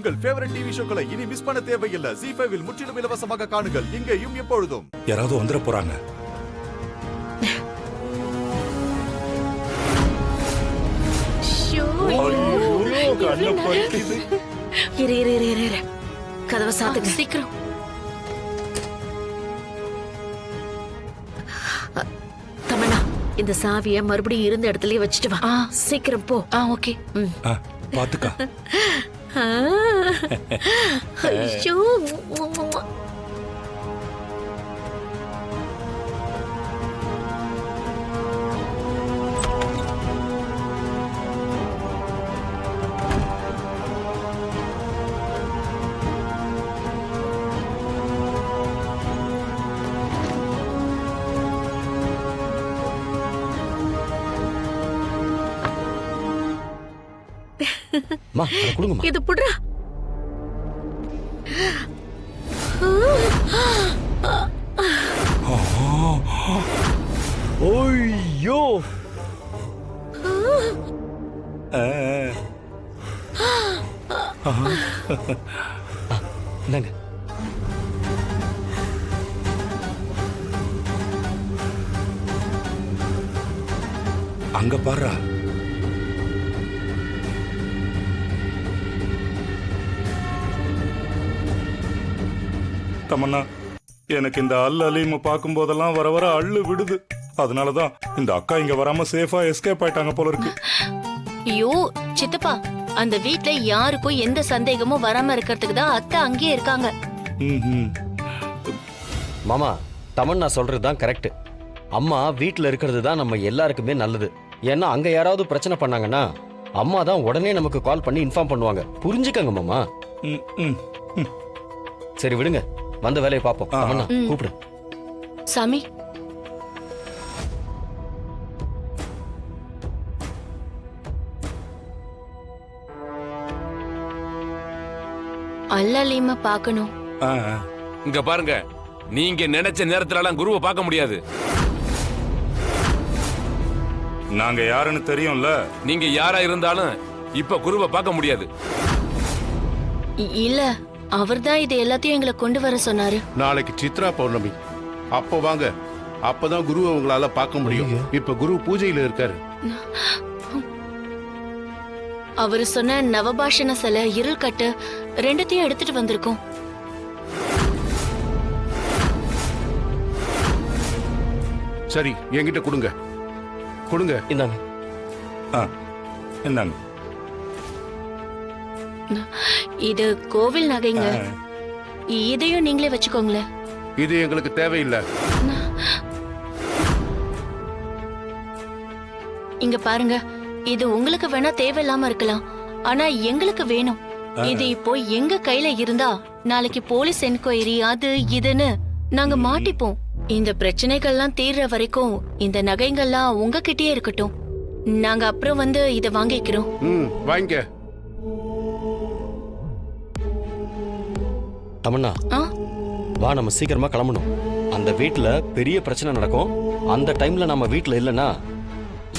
உங்கள் favourite TV ஷோக்களை இனி miss பண்ண தேவையில்லை. ZEE5 இல் முற்றிலும் இலவசமாக காணுங்கள். இங்கேயும் எப்பொழுதும். யாராவது வந்துட போறாங்க. கதவை சாத்துங்க சீக்கிரம். தமன்னா, இந்த சாவிய மறுபடியும் இருந்த இடத்துலயே வச்சுட்டு வா. சீக்கிரம் போ. ஓகே. பாத்துக்கா. ஐயோ, இது புடுறா. ஓய்யோ. என்னங்க அங்க பாரு. தமன்னா, எனக்கு இந்த அலீம பார்க்கும் போதெல்லாம் வர வர அள்ளு விடுது. அதனாலதான் இந்த அக்கா இங்க வராம சேஃபா எஸ்கேப் ஆயிட்டாங்க போல இருக்கு. ஐயோ சித்தப்பா, அந்த வீட்ல யாருக்கும் எந்த சந்தேகமும் வராம இருக்கிறதுக்கு தான் அத்தை அங்கேயே இருக்காங்க. மாமா, தமன்னா சொல்றதுதான் கரெக்ட். அம்மா வீட்டுல இருக்கிறது தான் நம்ம எல்லாருக்குமே நல்லது. ஏன்னா அங்க யாராவது பிரச்சனை பண்ணாங்கன்னா அம்மா தான் உடனே நமக்கு கால் பண்ணி இன்ஃபார்ம் பண்ணுவாங்க. புரிஞ்சுக்கங்க மாமா. சரி விடுங்க, வந்த வேலையை பார்ப்போம். தமன்னா கூப்பிடு. சாமி, அல்லலீம பார்க்கணும். இங்க பாருங்க, நீங்க நினைச்ச நேரத்துல குருவை பார்க்க முடியாது. நாங்க யாருன்னு தெரியும்ல. நீங்க யாரா இருந்தாலும் இப்ப குருவை பார்க்க முடியாது. இல்ல, அவர்தான் இது எல்லாத்தையும் எங்களை கொண்டு வர சொன்னாரு. நாளைக்கு சித்ரா பௌர்ணமி, அப்போ வாங்க. அப்பதான் குருவை உங்களால பார்க்க முடியும். இப்ப குரு பூஜையில இருக்காரு. அவரு சொன்ன நவபாஷண சிலை, இருள் கட்டு ரெண்டுத்தையும் எடுத்துட்டு வந்திருக்கோம். சரி, என்கிட்ட கொடுங்க. கொடுங்க. இந்தாங்க. இந்தாங்க. இது கோவில் நகைங்க. இதையும் நீங்களே வச்சுக்கோங்களேன். இது எங்களுக்கு தேவையில்லை. இங்க பாருங்க, இது உங்களுக்கு வேணா தேவையில்லாம இருக்கலாம், ஆனா எங்களுக்கு வேணும். இது இப்போ எங்க கையில இருந்தா நாளைக்கு போலீஸ் என்கொயரி அது இதுன்னு நாங்க மாட்டிப்போம். இந்த பிரச்சனைகள்லாம் தீர்ற வரைக்கும் இந்த நகைங்கள்லாம் உங்ககிட்டயே இருக்கட்டும். நாங்க அப்புறம் வந்து இத வாங்கிக்கிறோம். வாங்க. தமன்னா, வா, நம்ம சீக்கிரமா கிளம்பணும். அந்த வீட்டுல பெரிய பிரச்சனை நடக்கும். அந்த டைம்ல நம்ம வீட்டுல இல்லைன்னா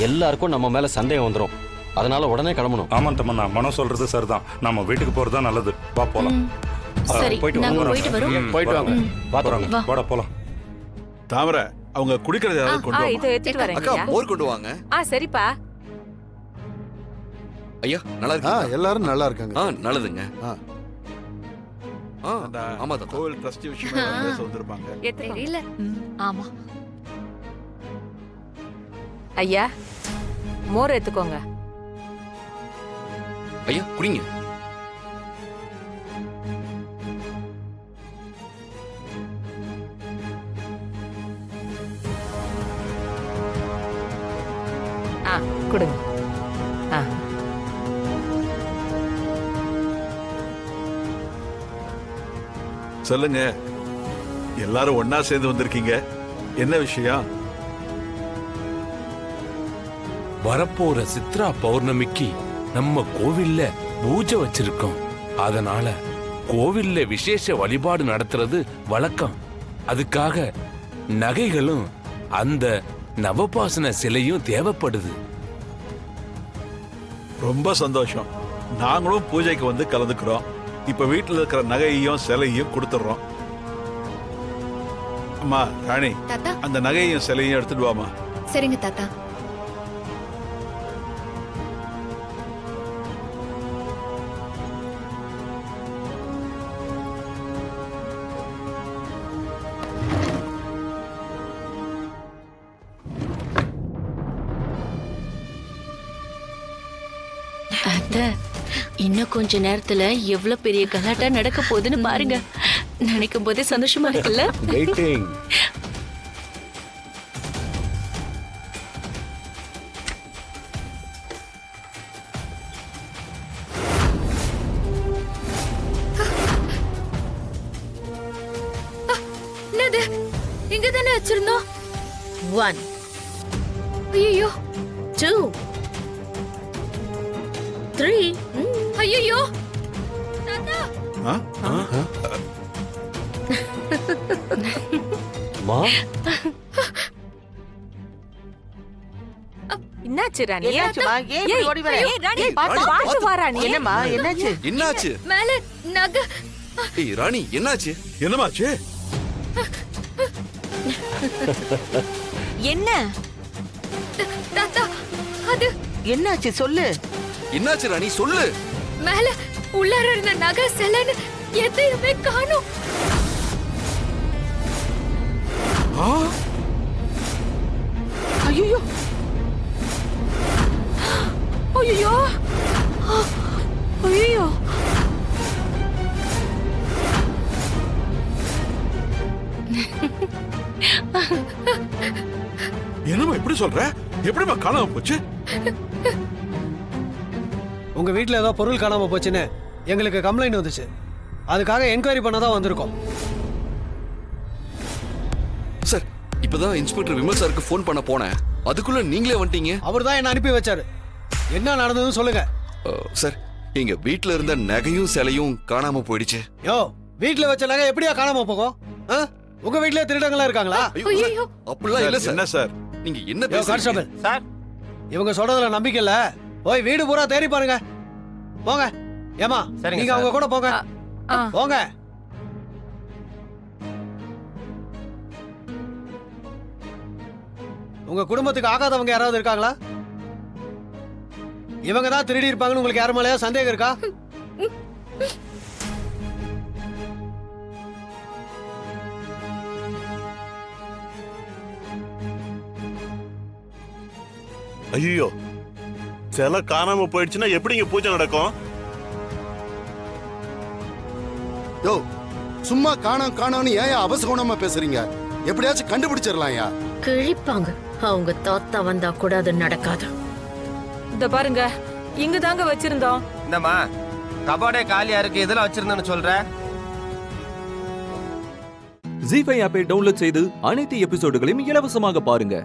எல்லாருக்கும் நம்ம மேல சந்தேகம் வந்துடும். அதனால உடனே கிளம்பணும். ஆமா தமன்னா, மனம் சொல்றது சரிதான். நம்ம வீட்டுக்கு போறதா நல்லது. வா போலாம். சரி, நாங்க போயிட்டு வரோம். போயிட்டு வாங்க. பாத்துறாங்க. வாடா போலாம். தாமர, அவங்க குடிக்கிறது யாராவது கொண்டு இது எடுத்துட்டு வரேன். அக்கா, மோர் கொண்டு வாங்க. சரிப்பா. ஐயா, நல்லா இருக்கா? எல்லாரும் நல்லா இருக்காங்க. நல்லதுங்க. ஆமா தான். கோவில் ட்ரஸ்டி விஷயமா பேச வந்திருப்பாங்க. தெரியல. ஆமா. ஐயா, மோர் எடுத்துக்கோங்க. ஐயா, குடிங்க. கொடுங்க. சொல்லுங்க, எல்லாரும் ஒன்னா சேர்ந்து வந்திருக்கீங்க. என்ன விஷயம்? வரப்போற சித்ரா பௌர்ணமிக்கு நம்ம கோவில்ல பூஜை வச்சிருக்கோம். அதனால கோவில்ல விசேஷ வழிபாடு நடத்துறது வழக்கம். அதுக்காக நகைகளும் அந்த நவபாசன சிலையும் தேவைப்படுது. ரொம்ப சந்தோஷம். நாங்களும் பூஜைக்கு வந்து கலந்துக்கிறோம். இப்ப வீட்டுல இருக்கிற நகையையும் சிலையும் கொடுத்துடுறோம். அம்மா ராணி, தாத்தா அந்த நகையையும் சிலையும் எடுத்துட்டு வாமா. சரிங்க தாத்தா. அத்தை, இன்னும் கொஞ்ச நேரத்துல எவ்வளவு பெரிய கலாட்டா நடக்க போகுதுன்னு பாருங்க. நினைக்கும் போதே சந்தோஷமா இருக்குல்ல? வெயிட்டிங். என்னது? இங்க தானே வச்சிருந்தோம். 1 ஐயோ 2 3 ஐயோ தாத்தா. ஆ? மா, என்னாச்சு ராணி? என்னாச்சுமா? ஏன் இப்படி ஓடி வர? ஏய், ராணி, பாத்து வா ராணி. என்னம்மா என்னாச்சு? என்னாச்சு? மேல நகை. ஏய் ராணி, என்னாச்சு? என்னமாச்சு? என்ன தாத்தா அது என்னாச்சு சொல்லு. என்னாச்சு ராணி, சொல்லு. மேல உள்ளார இருந்த நகை சிலைன்னு எதையுமே காணோம். ஐயோ ஐயோ ஐயோ. என்னம்மா இப்படி சொல்ற? எப்படிம்மா காணாம போச்சு? உங்க வீட்ல ஏதோ பொருள் காணாம போச்சுன்னு எங்களுக்கு கம்ப்ளைண்ட் வந்துச்சு. அதுக்காக என்கொயரி பண்ண தான் வந்திருக்கோம். சார், இப்பதான் இன்ஸ்பெக்டர் விமல் சாருக்கு ஃபோன் பண்ண போனேன். அதுக்குள்ள நீங்களே வந்துட்டீங்க. அவர் தான் என்ன அனுப்பி வச்சாரு. என்ன நடந்ததுன்னு சொல்லுங்க. சார், எங்க வீட்ல இருந்த நகையும் சிலையும் காணாம போயிடுச்சு. யோ, வீட்ல வச்ச நகை எப்படியா காணாம போகும்? ஆ? உங்க வீட்ல திருடங்களா இருக்காங்களா? ஐயோ அப்படிலாம் இல்ல என்ன சார். சார்? நீங்க என்ன யோ, பேசுறீங்க? கான்ஸ்டபிள் சார், இவங்க சொல்றதுல நம்பிக்கை இல்ல. போய் வீடு பூரா தேடி பாருங்க. போங்க. ஏமா, நீங்க அவங்க கூட போங்க. போங்க. உங்க குடும்பத்துக்கு ஆகாதவங்க யாராவது இருக்காங்களா? இவங்க தான் திருடி இருப்பாங்கன்னு உங்களுக்கு யார் மேலயா சந்தேகம் இருக்கா? ஐயோ, சிலை காணாம போயிடுச்சுன்னா எப்படிங்க பூஜை நடக்கும்? யோ, சும்மா காணோம்னு ஏன் அபசகுணமா பேசுறீங்க? எப்படியாச்சும் கண்டுபிடிச்சிடலாம்யா. கிழிப்பாங்க. அவங்க தாத்தா வந்தா கூட அது நடக்காது. இந்த பாருங்க, இங்க தாங்க வச்சிருந்தோம். என்னம்மா கபாடே காலியா இருக்கு, இதெல்லாம் வச்சிருந்தேன்னு சொல்ற? ஜீ5 ஆப்பை டவுன்லோட் செய்து அனைத்து எபிசோடுகளையும் இலவசமாக பாருங்க.